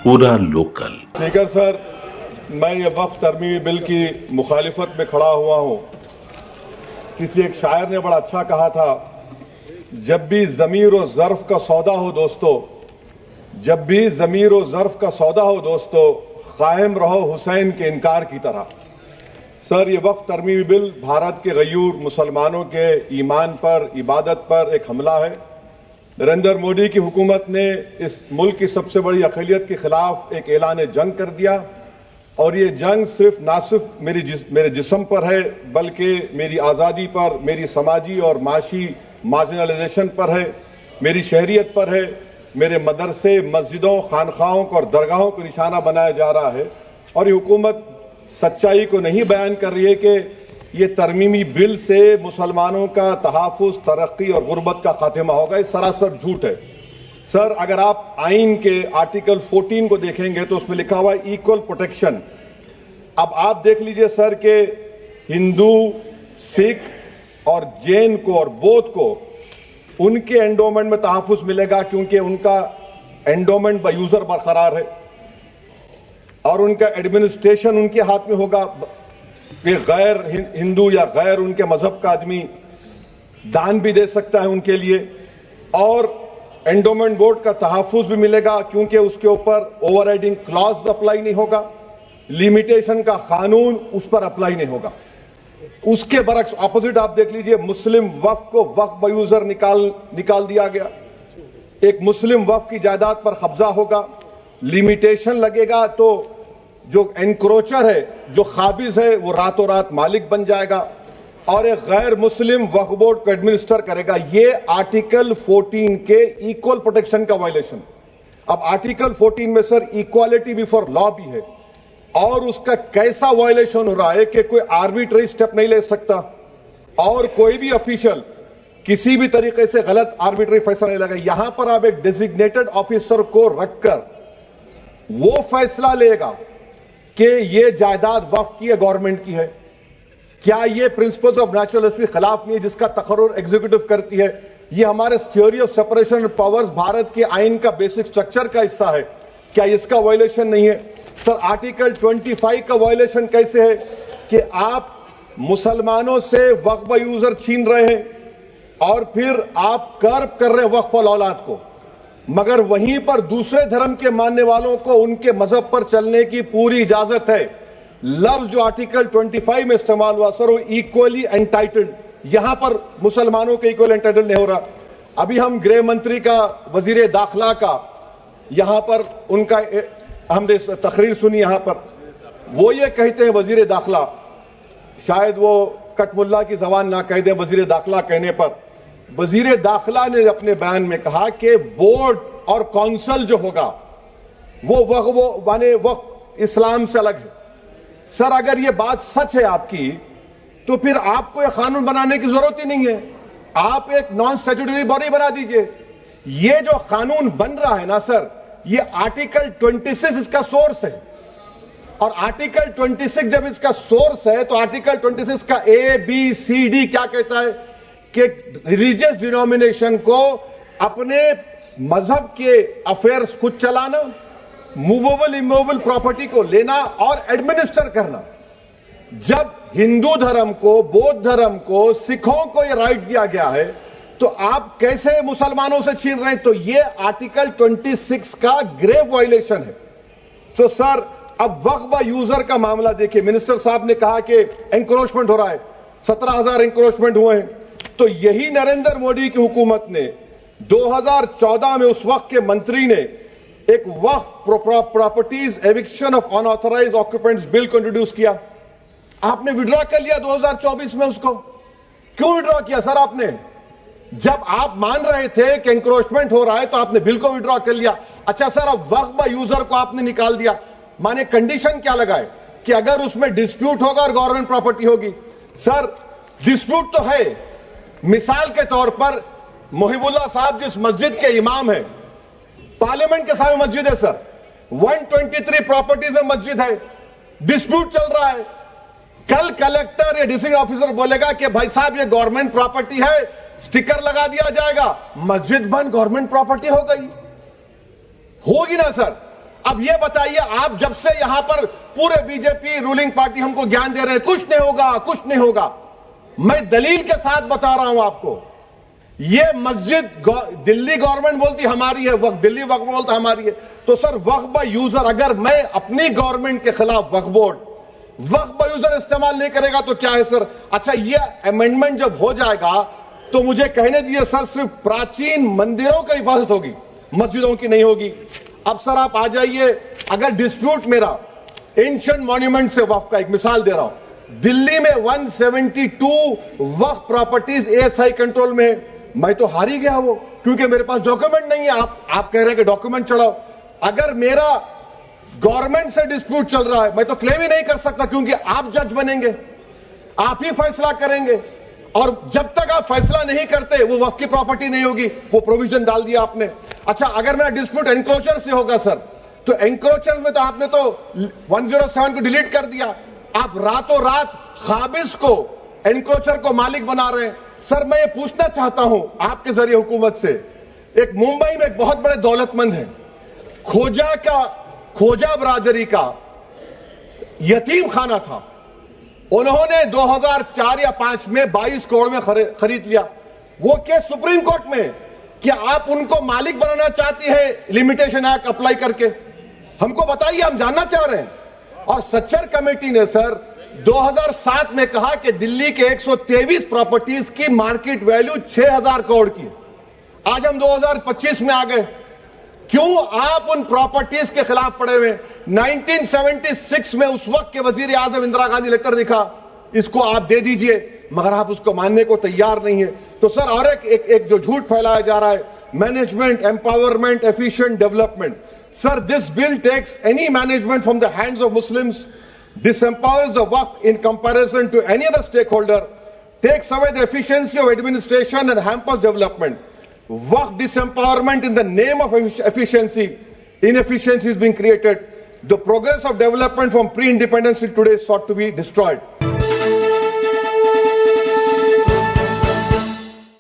पूरा local. Speaker sir, मैं ये वक्फ तरमीमी बिल की मुखालिफत में खड़ा हुआ हूँ। किसी एक शायर ने बड़ा अच्छा कहा था, जब भी ज़मीर और ज़र्फ का सौदा हो दोस्तों, जब भी ज़मीर और ज़र्फ का सौदा हो दोस्तों, कायम रहो हुसैन के इनकार की तरह। सर, ये वक्फ तरमीमी बिल भारत के गयूर मुसलमानों के ईमान पर, इबादत पर एक हमला है। नरेंद्र मोदी की हुकूमत ने इस मुल्क की सबसे बड़ी अक़लियत के खिलाफ एक ऐलान जंग कर दिया, और ये जंग ना सिर्फ मेरे जिस्म पर है, बल्कि मेरी आज़ादी पर, मेरी समाजी और माशी मार्जिनलाइजेशन पर है, मेरी शहरियत पर है, मेरे मदरसे, मस्जिदों, खानखाहों और दरगाहों को निशाना बनाया जा रहा है। और ये हुकूमत सच्चाई को नहीं बयान कर रही है कि ये तरमीमी बिल से मुसलमानों का तहफ़्फ़ुज़, तरक्की और गुर्बत का खात्मा होगा। ये सरासर झूठ है। सर, अगर आप आइन के आर्टिकल 14 को देखेंगे तो उसमें लिखा हुआ है इक्वल प्रोटेक्शन। अब आप देख लीजिए सर कि हिंदू, सिख और जैन को और बौद्ध को उनके एंडोमेंट में तहफ़्फ़ुज़ मिलेगा, क्योंकि उनका एंडोमेंट बाय यूजर बरकरार है और उनका एडमिनिस्ट्रेशन उनके हाथ में होगा कि गैर हिंदू या गैर उनके मजहब का आदमी दान भी दे सकता है उनके लिए, और एंडोमेंट बोर्ड का तहफ़्फ़ुज़ भी मिलेगा क्योंकि उसके ऊपर ओवरराइडिंग क्लॉज अप्लाई नहीं होगा, लिमिटेशन का कानून उस पर अप्लाई नहीं होगा। उसके बरक्स ऑपोजिट आप देख लीजिए, मुस्लिम वक्फ को वक्फ बाय यूजर निकाल दिया गया। एक मुस्लिम वक्फ की जायदाद पर कब्जा होगा, लिमिटेशन लगेगा तो जो एनक्रोचर है, जो खाबिज है, वो रातों रात मालिक बन जाएगा और एक गैर मुस्लिम वक्फ बोर्ड को एडमिनिस्टर करेगा। ये आर्टिकल 14 के इक्वल प्रोटेक्शन का वायलेशन। अब आर्टिकल 14 में सर इक्वालिटी बिफोर लॉ भी है, और उसका कैसा वायलेशन हो रहा है कि कोई आर्बिट्ररी स्टेप नहीं ले सकता और कोई भी ऑफिशियल किसी भी तरीके से गलत आर्बिट्ररी फैसला नहीं लगा। यहां पर आप एक डेजिग्नेटेड ऑफिसर को रखकर वो फैसला लेगा कि ये जायदाद वक्फ की है, गवर्नमेंट की है। क्या ये प्रिंसिपल्स ऑफ नेचुरलिटी के खिलाफ नहीं है जिसका तकर्रुर एग्जीक्यूटिव करती है? ये हमारे theory of separation of powers, Bharat के आइन का बेसिक स्ट्रक्चर का हिस्सा है। क्या इसका वायलेशन नहीं है? सर, आर्टिकल 25 का वायलेशन कैसे है कि आप मुसलमानों से वक्फ बाय यूजर छीन रहे हैं और फिर आप कर्ब कर रहे हैं वक्फ वाल औलाद को, मगर वहीं पर दूसरे धर्म के मानने वालों को उनके मजहब पर चलने की पूरी इजाजत है। लफ्ज जो आर्टिकल 25 में इस्तेमाल हुआ सर, वो इक्वली एंटाइटल्ड, यहां पर मुसलमानों के इक्वल एंटाइटल्ड नहीं हो रहा। अभी हम गृह मंत्री का, वजीर दाखिला का यहां पर उनका हमने तकरीर सुनी, यहां पर वो ये कहते हैं, वजीर दाखिला, शायद वो कटमुल्ला की जबान ना कह दे, वजीर दाखिला कहने पर वजीर दाखिला ने अपने बयान में कहा कि बोर्ड और काउंसिल जो होगा वो माने वक्फ इस्लाम से अलग है। सर, अगर ये बात सच है आपकी, तो फिर आपको यह कानून बनाने की जरूरत ही नहीं है। आप एक नॉन स्टैट्यूटरी बॉडी बना दीजिए। ये जो कानून बन रहा है ना सर, ये आर्टिकल 26 इसका सोर्स है, और आर्टिकल 26 जब इसका सोर्स है तो आर्टिकल 26 का ABCD क्या कहता है कि रिलीजियस डिनोमिनेशन को अपने मजहब के अफेयर्स खुद चलाना, मूवेबल इमूवेबल प्रॉपर्टी को लेना और एडमिनिस्टर करना। जब हिंदू धर्म को, बौद्ध धर्म को, सिखों को यह राइट दिया गया है, तो आप कैसे मुसलमानों से छीन रहे हैं? तो यह आर्टिकल 26 का ग्रेव वायलेशन है। तो सर, अब वक्फ बाय यूजर का मामला देखिए, मिनिस्टर साहब ने कहा कि एंक्रोचमेंट हो रहा है, 17,000 एंक्रोचमेंट हुए हैं। तो यही नरेंद्र मोदी की हुकूमत ने 2014 में उस वक्त के मंत्री ने एक Waqf properties eviction of unauthorised occupants bill को इंट्रोड्यूस किया। आपने विड्रॉ कर लिया 2024 में उसको। क्यों विड्रॉ किया सर आपने? जब आप मान रहे थे कि एंक्रोचमेंट हो रहा है तो आपने बिल को विड्रॉ कर लिया। अच्छा सर, अब वक्फ बाय यूजर को आपने निकाल दिया, माने कंडीशन क्या लगाए कि अगर उसमें डिस्प्यूट होगा और गवर्नमेंट प्रॉपर्टी होगी। सर, डिस्प्यूट तो है। मिसाल के तौर पर मोहिबुल्ला साहब जिस मस्जिद के इमाम है, पार्लियामेंट के सामने मस्जिद है सर, 123 प्रॉपर्टीज में मस्जिद है, डिस्प्यूट चल रहा है। कल कलेक्टर या डिस्ट्रिक्ट ऑफिसर बोलेगा कि भाई साहब ये गवर्नमेंट प्रॉपर्टी है, स्टिकर लगा दिया जाएगा, मस्जिद बंद, गवर्नमेंट प्रॉपर्टी हो गई, होगी ना सर? اب یہ بتائیے, آپ جب سے یہاں پر پورے بی جے پی رولنگ پارٹی ہم کو گیان دے رہے ہیں کچھ نہیں ہوگا, کچھ نہیں ہوگا. میں دلیل کے ساتھ بتا رہا ہوں آپ کو, یہ مسجد دلی گورنمنٹ بولتی ہماری ہے, وقف دلی وقف بولتا ہماری ہے. تو سر وقف بائی یوزر, اگر میں اپنی گورنمنٹ کے خلاف وقف بورڈ وقف بائی یوزر استعمال نہیں کرے گا تو کیا ہے سر؟ اچھا یہ امینڈمنٹ جب ہو جائے گا تو مجھے کہنے دیجیے سر, صرف پراچین مندروں کی حفاظت ہوگی, مسجدوں کی نہیں ہوگی. اب سر آپ آ جائیے, اگر ڈسپیوٹ میرا اینشنٹ مانیومنٹ سے وقف کا, ایک مثال دے رہا ہوں, دلی میں 172 وقف پراپرٹیز ASI کنٹرول میں ہے. میں تو ہار ہی گیا وہ, کیونکہ میرے پاس ڈاکومنٹ نہیں ہے. آپ کہہ رہے ہیں کہ ڈاکومنٹ چڑھاؤ. اگر میرا گورنمنٹ سے ڈسپیوٹ چل رہا ہے میں تو کلیم ہی نہیں کر سکتا, کیونکہ آپ جج بنیں گے, آپ ہی فیصلہ کریں گے, اور جب تک آپ فیصلہ نہیں کرتے وہ وقف کی پراپرٹی نہیں ہوگی. وہ پروویژن ڈال دیا آپ نے. اچھا اگر میرا ڈسپیوٹ انکروچر سے ہوگا سر, تو انکروچر میں تو آپ نے تو 107 کو ڈیلیٹ کر دیا. آپ راتوں رات قابض کو, انکروچر کو مالک بنا رہے ہیں. سر میں یہ پوچھنا چاہتا ہوں آپ کے ذریعے حکومت سے, ایک ممبئی میں ایک بہت بڑے دولت مند ہیں, کھوجا برادری کا یتیم خانہ تھا, انہوں نے 2004 یا 2005 میں 22 کروڑ میں خرید لیا. وہ کیس سپریم کورٹ میں, کیا آپ ان کو مالک بنانا چاہتی ہے لمیٹیشن ایکٹ اپلائی کر کے؟ ہم کو بتائیے, ہم جاننا چاہ رہے ہیں. اور سچر کمیٹی نے سر 2007 میں کہا کہ دلی کے 123 پراپرٹیز کی مارکیٹ ویلیو 6000 کروڑ کی. آج ہم 2025 میں آ گئے, کیوں آپ ان پراپرٹیز کے خلاف پڑے ہوئے؟ 1976 میں اس وقت کے وزیر اعظم اندرا گاندھی لیٹر لکھا, اس کو آپ دے دیجئے, مگر آپ اس کو ماننے کو تیار نہیں ہے. تو سر اور ایک جو جھوٹ پھیلایا جا رہا ہے, management empowerment efficient development. Sir this bill takes any management from the hands of Muslims, disempowers the waqf in comparison to any other stakeholder, takes away the efficiency of administration and hampers development. Waqf disempowerment in the name of efficiency, inefficiency is being created. The progress of development from pre-independence till today is sought to be destroyed.